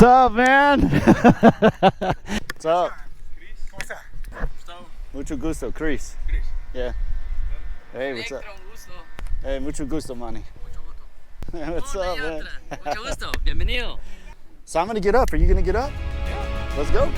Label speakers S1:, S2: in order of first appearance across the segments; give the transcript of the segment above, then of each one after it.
S1: What's up, man? What's up?
S2: ¿Cómo está? Gustavo.
S1: Mucho gusto, Chris.
S2: Chris.
S1: Yeah. Hey, what's up? Hey, mucho gusto, manny.
S2: Mucho gusto.
S1: What's up, man?
S3: Mucho gusto. Bienvenido.
S1: So I'm gonna get up. Are you gonna get up?
S2: Yeah.
S1: Let's go.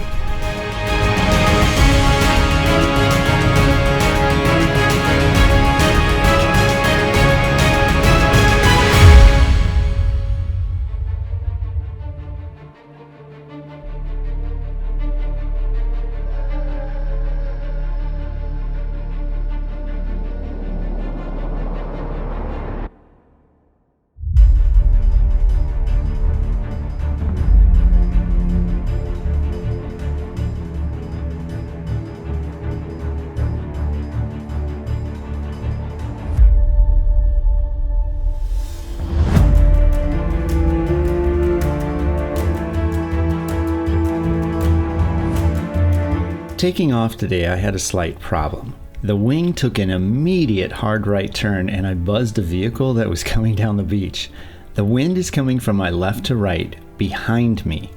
S4: Taking off today, I had a slight problem. The wing took an immediate hard right turn and I buzzed a vehicle that was coming down the beach. The wind is coming from my left to right, behind me.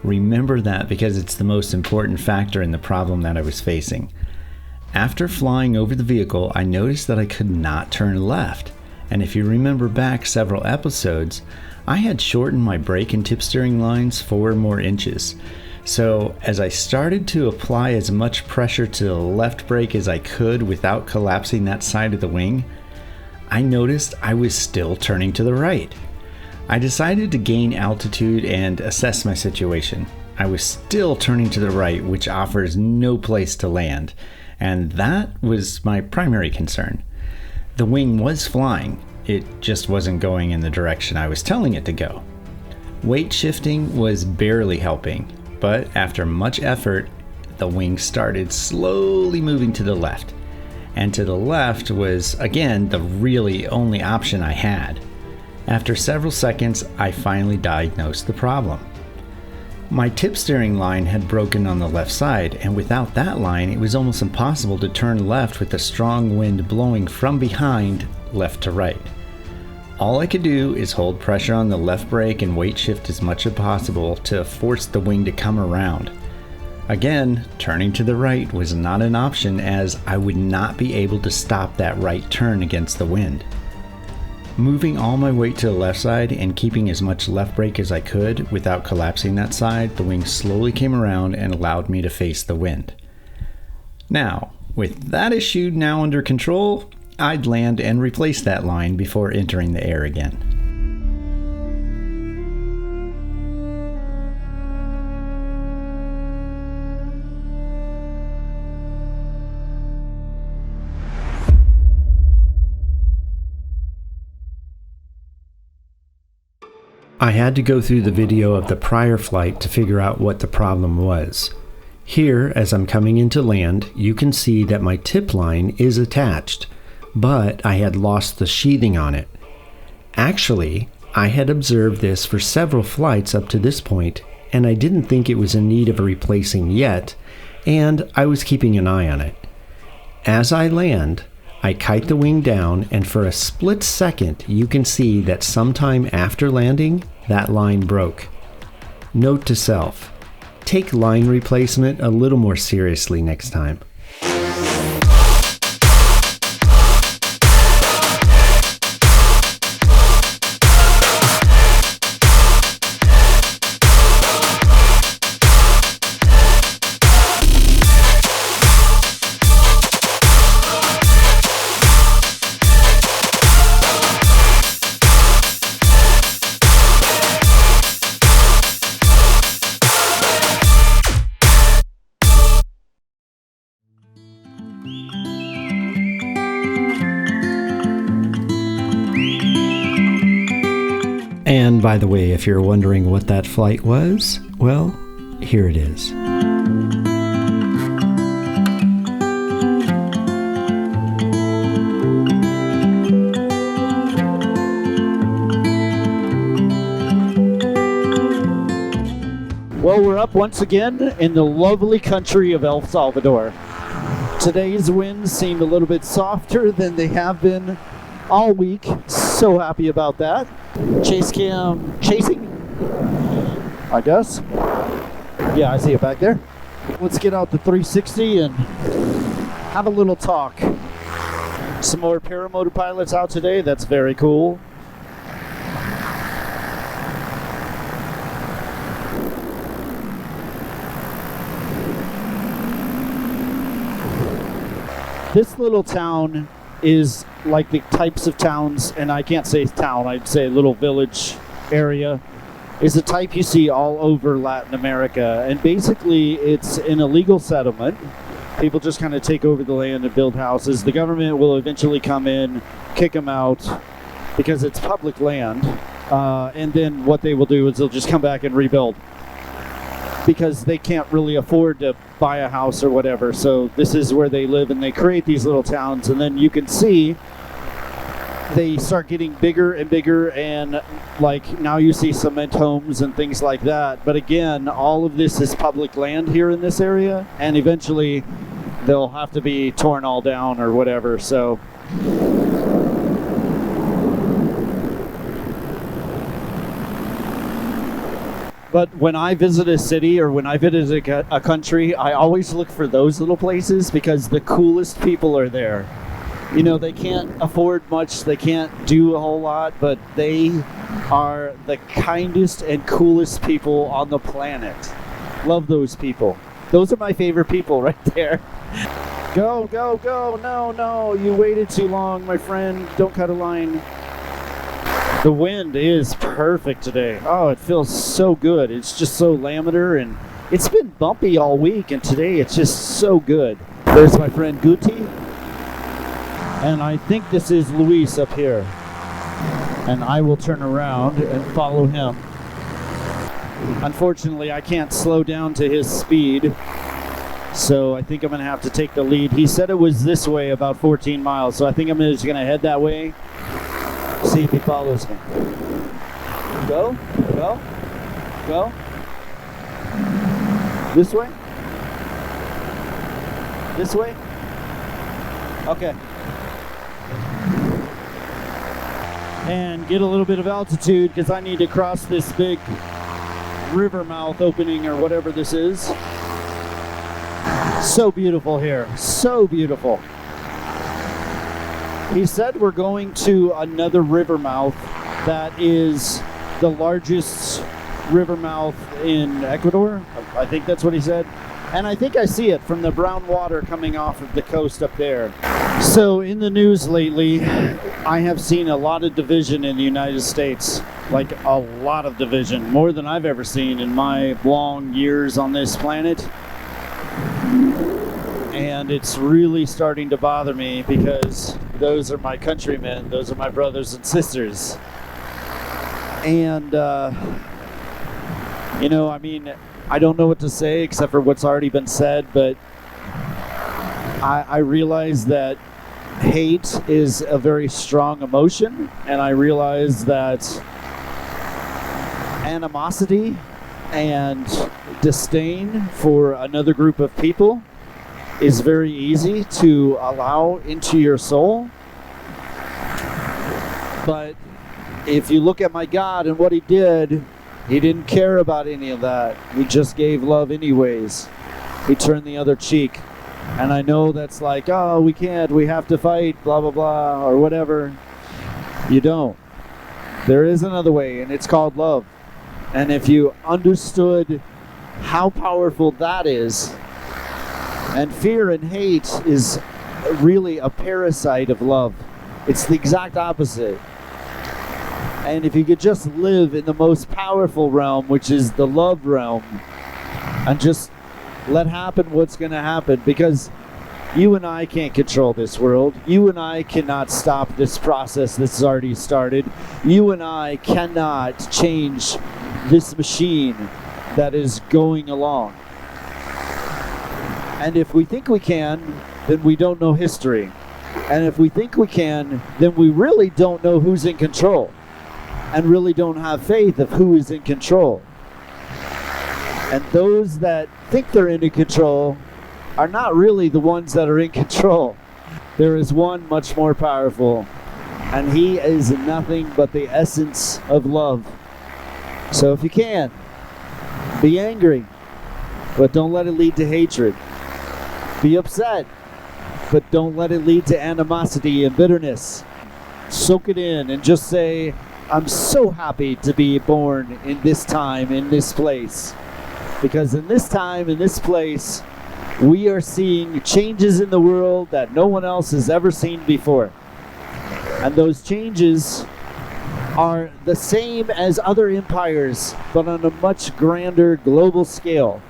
S4: Remember that because it's the most important factor in the problem that I was facing. After flying over the vehicle, I noticed that I could not turn left. And if you remember back several episodes, I had shortened my brake and tip steering lines 4 more inches. So as I started to apply as much pressure to the left brake as I could without collapsing that side of the wing, I noticed I was still turning to the right. I decided to gain altitude and assess my situation. I was still turning to the right, which offers no place to land, and that was my primary concern. The wing was flying, it just wasn't going in the direction I was telling it to go. Weight shifting was barely helping. But after much effort, the wing started slowly moving to the left. And to the left was, again, the really only option I had. After several seconds, I finally diagnosed the problem. My tip steering line had broken on the left side, and without that line, it was almost impossible to turn left with the strong wind blowing from behind, left to right. All I could do is hold pressure on the left brake and weight shift as much as possible to force the wing to come around. Again, turning to the right was not an option as I would not be able to stop that right turn against the wind. Moving all my weight to the left side and keeping as much left brake as I could without collapsing that side, the wing slowly came around and allowed me to face the wind. Now, with that issue now under control, I'd land and replace that line before entering the air again. I had to go through the video of the prior flight to figure out what the problem was. Here, as I'm coming into land, you can see that my tip line is attached, but I had lost the sheathing on it. Actually, I had observed this for several flights up to this point, and I didn't think it was in need of replacing yet, and I was keeping an eye on it. As I land, I kite the wing down, and for a split second, you can see that sometime after landing, that line broke. Note to self, take line replacement a little more seriously next time. And by the way, if you're wondering what that flight was, well, here it is.
S1: Well, we're up once again in the lovely country of El Salvador. Today's winds seemed a little bit softer than they have been all week. So happy about that. Chase cam chasing. I guess. Yeah, I see it back there. Let's get out the 360 and have a little talk. Some more paramotor pilots out today. That's very cool. This little town is like the types of towns, and I can't say town, I'd say little village area, is the type you see all over Latin America. And basically it's an illegal settlement. People just kind of take over the land and build houses. The government will eventually come in, kick them out because it's public land. And then what they will do is they'll just come back and rebuild because they can't really afford to buy a house or whatever. So this is where they live, and they create these little towns. And then you can see they start getting bigger and bigger, and like now you see cement homes and things like that. But again, all of this is public land here in this area, and eventually they'll have to be torn all down or whatever. So but when I visit a city or when I visit a country, I always look for those little places because the coolest people are there. You know, they can't afford much, they can't do a whole lot, but they are the kindest and coolest people on the planet. Love those people. Those are my favorite people right there. Go, go, go. No, no, you waited too long, my friend. Don't cut a line. The wind is perfect today. Oh, it feels so good. It's just so laminar, and it's been bumpy all week, and today it's just so good. There's my friend Guti. And I think this is Luis up here. And I will turn around and follow him. Unfortunately, I can't slow down to his speed. So I think I'm going to have to take the lead. He said it was this way about 14 miles. So I think I'm just going to head that way. See if he follows me. Go, go, go. This way? This way? Okay. And get a little bit of altitude because I need to cross this big river mouth opening or whatever this is. So beautiful here, so beautiful. He said we're going to another river mouth that is the largest river mouth in Ecuador. I think that's what he said. And I think I see it from the brown water coming off of the coast up there. So in the news lately, I have seen a lot of division in the United States. Like a lot of division, more than I've ever seen in my long years on this planet. And it's really starting to bother me because those are my countrymen, those are my brothers and sisters. And, you know, I mean, I don't know what to say except for what's already been said, but I realize that hate is a very strong emotion, and I realize that animosity and disdain for another group of people is very easy to allow into your soul. But if you look at my God and what he did, he didn't care about any of that. He just gave love anyways. He turned the other cheek. And I know that's like, oh, we can't, we have to fight, blah, blah, blah, or whatever. You don't. There is another way, and it's called love. And if you understood how powerful that is, and fear and hate is really a parasite of love. It's the exact opposite. And if you could just live in the most powerful realm, which is the love realm, and just let happen what's going to happen, because you and I can't control this world. You and I cannot stop this process that's already started. You and I cannot change this machine that is going along. And if we think we can, then we don't know history. And if we think we can, then we really don't know who's in control, and really don't have faith of who is in control. And those that think they're in control are not really the ones that are in control. There is one much more powerful, and he is nothing but the essence of love. So if you can, Be angry, but don't let it lead to hatred. Be upset, but don't let it lead to animosity and bitterness. Soak it in and just say, I'm so happy to be born in this time, in this place. Because in this time, in this place, we are seeing changes in the world that no one else has ever seen before. And those changes are the same as other empires, but on a much grander global scale.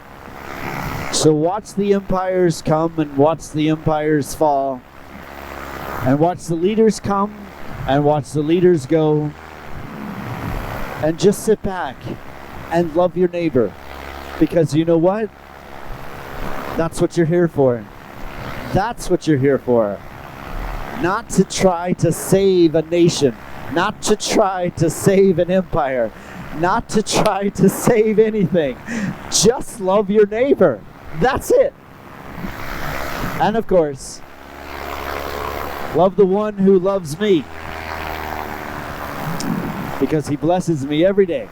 S1: So watch the empires come and watch the empires fall. And watch the leaders come and watch the leaders go. And just sit back and love your neighbor. Because you know what? That's what you're here for. That's what you're here for. Not to try to save a nation. Not to try to save an empire. Not to try to save anything. Just love your neighbor. That's it. And of course, love the one who loves me. Because he blesses me every day.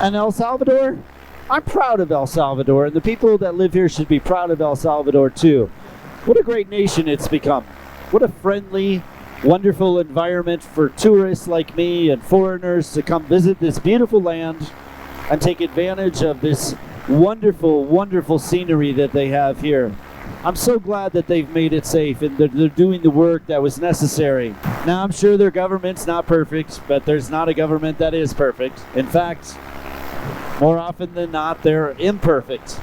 S1: And El Salvador, I'm proud of El Salvador, and the people that live here should be proud of El Salvador too. What a great nation it's become. What a friendly, wonderful environment for tourists like me and foreigners to come visit this beautiful land and take advantage of this wonderful, wonderful scenery that they have here. I'm so glad that they've made it safe and they're doing the work that was necessary. Now, I'm sure their government's not perfect, but there's not a government that is perfect. In fact, more often than not, they're imperfect.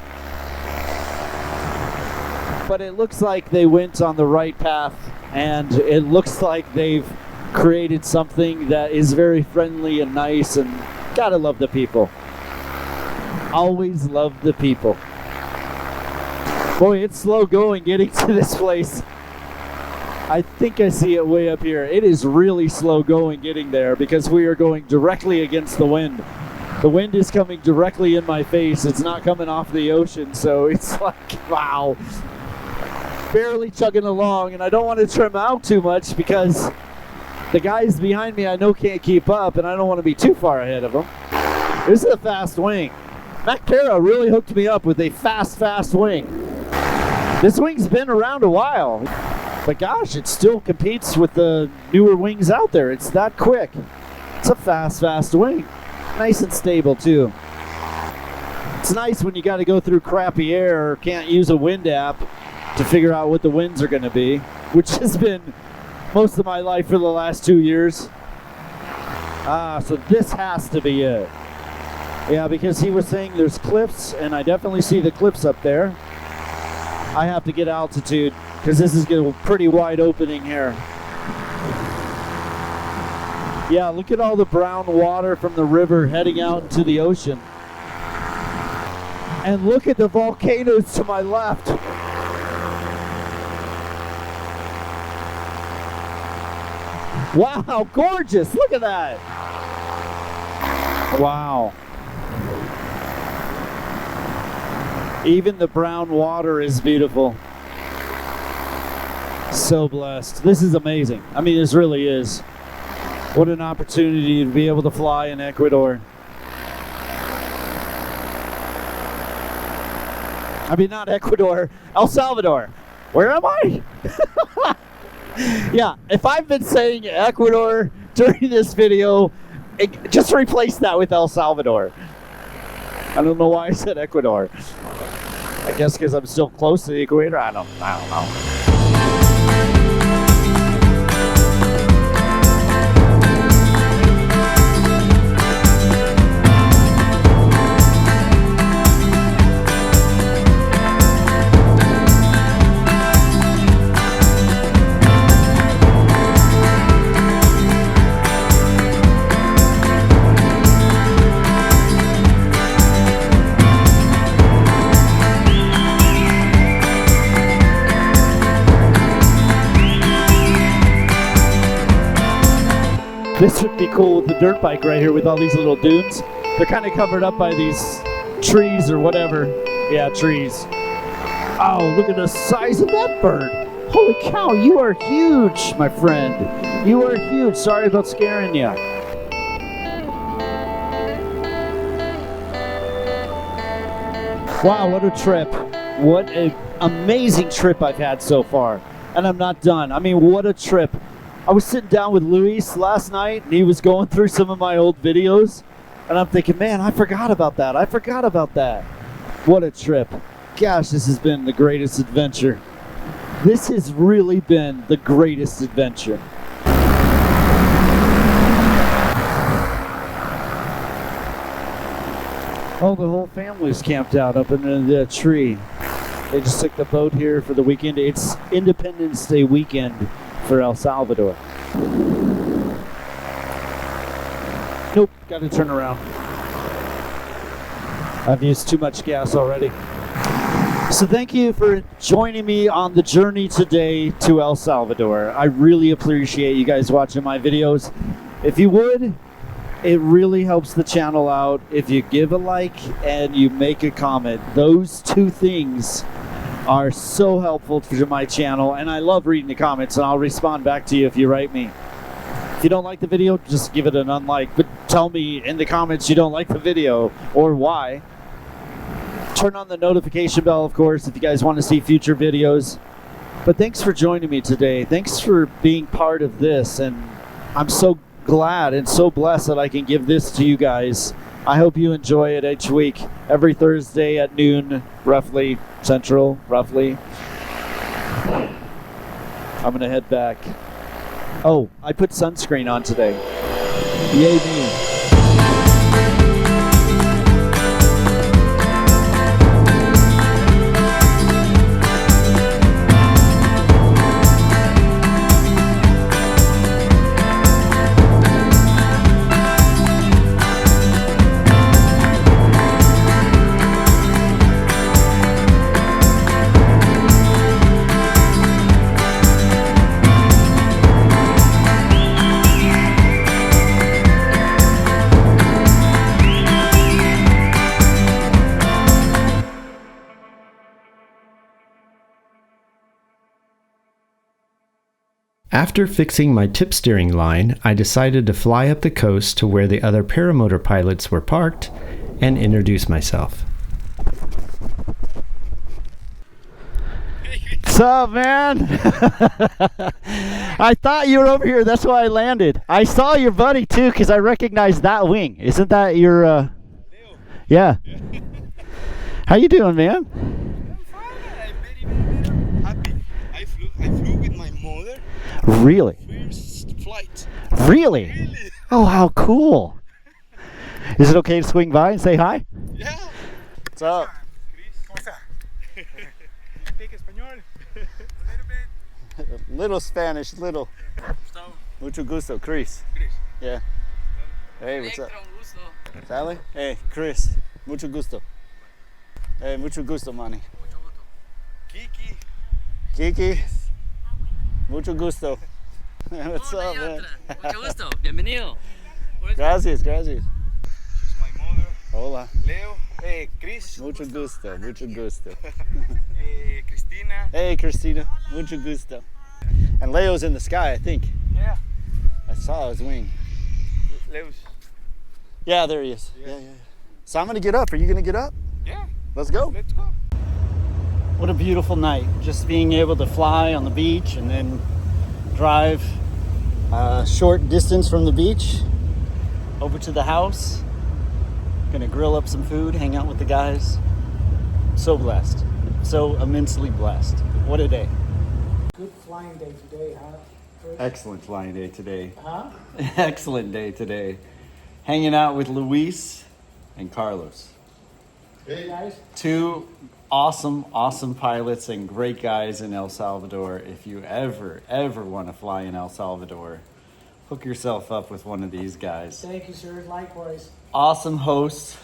S1: But it looks like they went on the right path, and it looks like they've created something that is very friendly and nice, and gotta love the people. Always love the people. Boy, it's slow going getting to this place. I think I see it way up here. It is really slow going getting there because we are going directly against the wind. The wind is coming directly in my face. It's not coming off the ocean, so it's like, wow. Barely chugging along, and I don't want to trim out too much because the guys behind me I know can't keep up, and I don't want to be too far ahead of them. This is a fast wing. Macpera really hooked me up with a fast wing. This wing's been around a while, but gosh, it still competes with the newer wings out there. It's that quick. It's a fast wing. Nice and stable too. It's nice when you got to go through crappy air or can't use a wind app to figure out what the winds are going to be, which has been most of my life for the last 2 years. So this has to be it. Yeah, because he was saying there's cliffs, and I definitely see the cliffs up there. I have to get altitude because this is a pretty wide opening here. Yeah, look at all the brown water from the river heading out into the ocean. And look at the volcanoes to my left. Wow, gorgeous. Look at that. Wow. Even the brown water is beautiful. So blessed. This is amazing. I mean, this really is. What an opportunity to be able to fly in Ecuador. I mean, not Ecuador, El Salvador. Where am I? Yeah, if I've been saying Ecuador during this video, just replace that with El Salvador. I don't know why I said Ecuador. I guess because I'm still close to the equator. I don't know. This would be cool with the dirt bike right here with all these little dunes. They're kind of covered up by these trees or whatever. Yeah, trees. Oh, look at the size of that bird. Holy cow, you are huge, my friend. You are huge. Sorry about scaring you. Wow, what a trip. What an amazing trip I've had so far. And I'm not done. I mean, what a trip. I was sitting down with Luis last night, and he was going through some of my old videos. And I'm thinking, man, I forgot about that. I forgot about that. What a trip. Gosh, this has been the greatest adventure. This has really been the greatest adventure. Oh, the whole family's camped out up in the tree. They just took the boat here for the weekend. It's Independence Day weekend for El Salvador. Nope, got to turn around. I've used too much gas already. So thank you for joining me on the journey today to El Salvador. I really appreciate you guys watching my videos. If you would, it really helps the channel out if you give a like and you make a comment. Those two things are so helpful to my channel, and I love reading the comments, and I'll respond back to you if you write me. If you don't like the video, just give it an unlike, but tell me in the comments you don't like the video or why. Turn on the notification bell, of course, if you guys want to see future videos. But thanks for joining me today. Thanks for being part of this, and I'm so glad and so blessed that I can give this to you guys. I hope you enjoy it each week, every Thursday at noon, roughly, Central, roughly. I'm gonna head back. Oh, I put sunscreen on today. Yay me.
S4: After fixing my tip steering line, I decided to fly up the coast to where the other paramotor pilots were parked and introduce myself.
S1: What's up, man? I thought you were over here. That's why I landed. I saw your buddy, too, because I recognized that wing. Isn't that your... Yeah. How you doing, man?
S2: I'm fine. I'm very happy. I flew with my mother.
S1: Really?
S2: First flight.
S1: Really?
S2: Really?
S1: Oh, how cool. Is it okay to swing by and say hi?
S2: Yeah.
S1: What's up?
S2: Chris, ¿cómo está? You speak español? A little bit.
S1: Little Spanish, little.
S2: Gustavo.
S1: Mucho gusto, Chris.
S2: Chris.
S1: Yeah. Hey, what's up?
S3: Electro, un gusto.
S1: Sally? Hey, Chris. Mucho gusto. Hey, mucho gusto, Manny.
S3: Mucho gusto.
S2: Kiki.
S1: Kiki. Mucho gusto. What's
S3: Oh, no
S1: up,
S3: hay
S1: man?
S3: otra. Mucho gusto. Bienvenido.
S1: Gracias, gracias.
S2: She's my mother.
S1: Hola.
S2: Leo. Hey, Chris.
S1: Mucho gusto, mucho gusto.
S2: Cristina.
S1: Hey, Christina. Mucho gusto. And Leo's in the sky, I think.
S2: Yeah.
S1: I saw his wing.
S2: Leo's.
S1: Yeah, there he is. Yeah, yeah. So I'm going to get up. Are you going to get up?
S2: Yeah.
S1: Let's go.
S2: Let's go.
S1: What a beautiful night. Just being able to fly on the beach and then drive a short distance from the beach over to the house. Gonna grill up some food, hang out with the guys. So blessed. So immensely blessed. What a day.
S5: Good flying day today, huh? Chris?
S1: Excellent flying day today.
S5: Huh?
S1: Excellent day today. Hanging out with Luis and Carlos.
S5: Hey guys.
S1: Two awesome pilots and great guys in El Salvador. If you ever want to fly in El Salvador, hook yourself up with one of these guys.
S5: Thank you, sir. Likewise.
S1: Awesome hosts,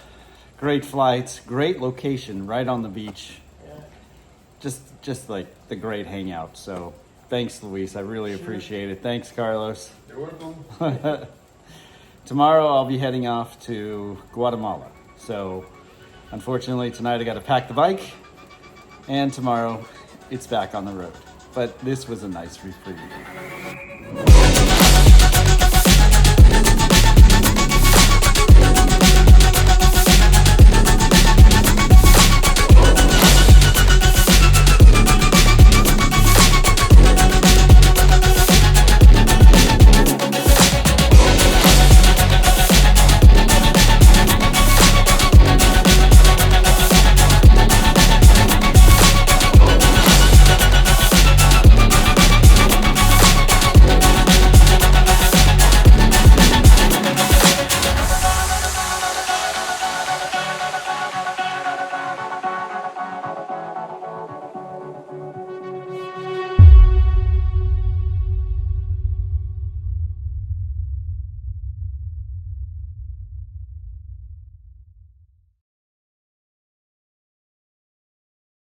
S1: great flights, great location right on the beach.
S5: Yeah.
S1: Just like the great hangout. So thanks, Luis. I really appreciate it. Thanks, Carlos.
S2: You're welcome.
S4: tomorrow I'll be heading off to Guatemala. So unfortunately tonight I got to pack the bike, and tomorrow it's back on the road. But this was a nice reprieve.